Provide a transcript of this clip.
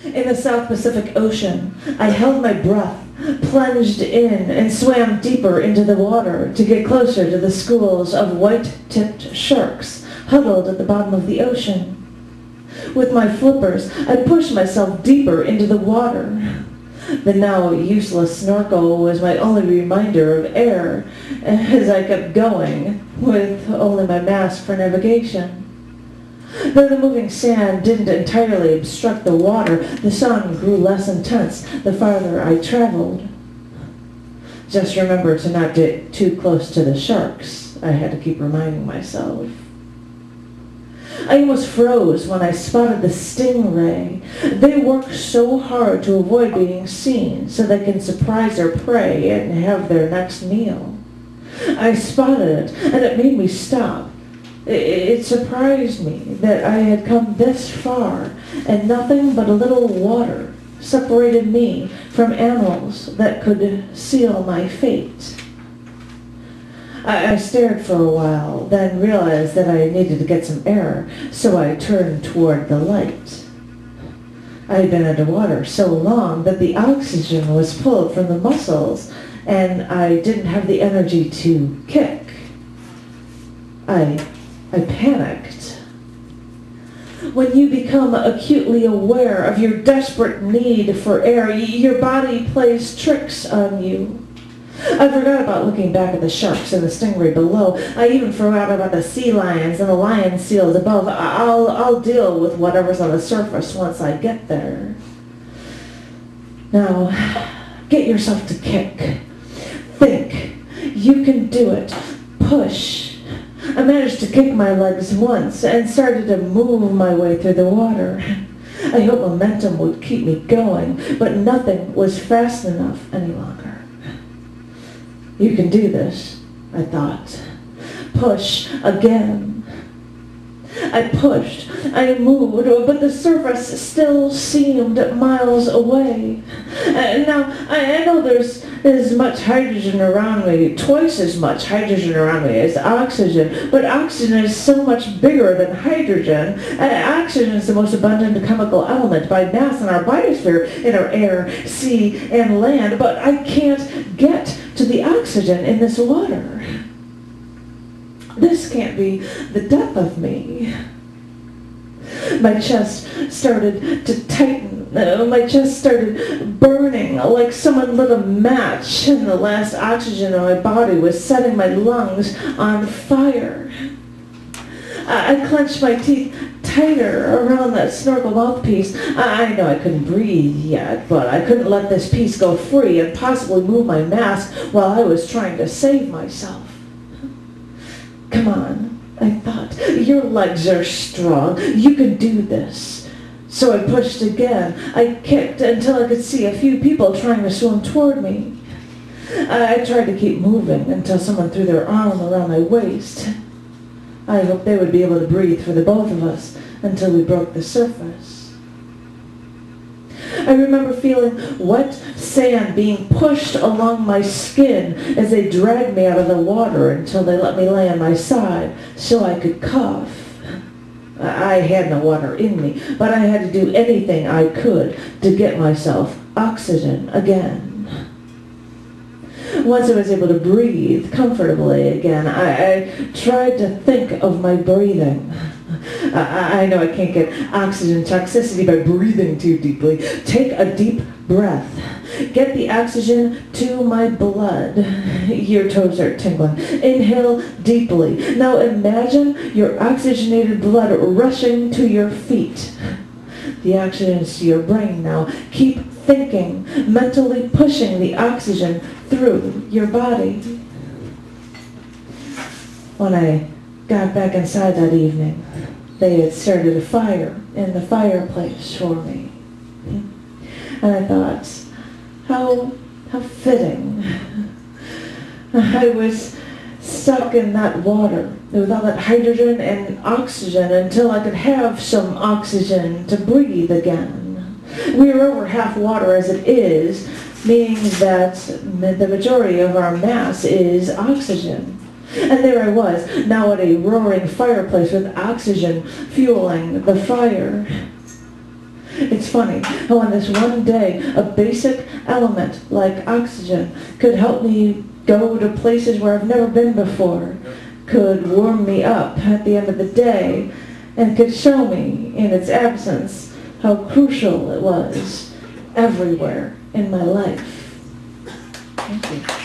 In the South Pacific Ocean, I held my breath, plunged in, and swam deeper into the water to get closer to the schools of white-tipped sharks huddled at the bottom of the ocean. With my flippers, I pushed myself deeper into the water. The now useless snorkel was my only reminder of air as I kept going, with only my mask for navigation. Though the moving sand didn't entirely obstruct the water, the sun grew less intense the farther I traveled. Just remember to not get too close to the sharks, I had to keep reminding myself. I almost froze when I spotted the stingray. They work so hard to avoid being seen so they can surprise their prey and have their next meal. I spotted it, and it made me stop. It surprised me that I had come this far, and nothing but a little water separated me from animals that could seal my fate. I stared for a while, then realized that I needed to get some air, so I turned toward the light. I had been underwater so long that the oxygen was pulled from the muscles, and I didn't have the energy to kick. I panicked. When you become acutely aware of your desperate need for air, your body plays tricks on you. I forgot about looking back at the sharks and the stingray below. I even forgot about the sea lions and the lion seals above. I'll deal with whatever's on the surface once I get there. Now, get yourself to kick. Think. You can do it. Push. I managed to kick my legs once and started to move my way through the water. I hoped momentum would keep me going, but nothing was fast enough any longer. You can do this, I thought. Push again. I pushed, I moved, but the surface still seemed miles away. Now, I know there's as much hydrogen around me, twice as much hydrogen around me as oxygen, but oxygen is so much bigger than hydrogen. Oxygen is the most abundant chemical element by mass in our biosphere, in our air, sea, and land, but I can't get to the oxygen in this water. This can't be the death of me. My chest started to tighten. My chest started burning like someone lit a match, and the last oxygen in my body was setting my lungs on fire. I clenched my teeth tighter around that snorkel mouthpiece. I know I couldn't breathe yet, but I couldn't let this piece go free and possibly move my mask while I was trying to save myself. Come on, I thought. Your legs are strong. You can do this. So I pushed again. I kicked until I could see a few people trying to swim toward me. I tried to keep moving until someone threw their arm around my waist. I hoped they would be able to breathe for the both of us until we broke the surface. I remember feeling wet sand being pushed along my skin as they dragged me out of the water until they let me lay on my side so I could cough. I had no water in me, but I had to do anything I could to get myself oxygen again. Once I was able to breathe comfortably again, I tried to think of my breathing. I know I can't get oxygen toxicity by breathing too deeply. Take a deep breath. Get the oxygen to my blood. Your toes are tingling. Inhale deeply. Now imagine your oxygenated blood rushing to your feet. The oxygen is to your brain now. Keep thinking, mentally pushing the oxygen through your body. When I got back inside that evening, they had started a fire in the fireplace for me. And I thought, how fitting. I was stuck in that water with all that hydrogen and oxygen until I could have some oxygen to breathe again. We are over half water as it is, meaning that the majority of our mass is oxygen. And there I was, now at a roaring fireplace with oxygen fueling the fire. It's funny how on this one day, a basic element like oxygen could help me go to places where I've never been before, could warm me up at the end of the day, and could show me, in its absence, how crucial it was everywhere in my life. Thank you.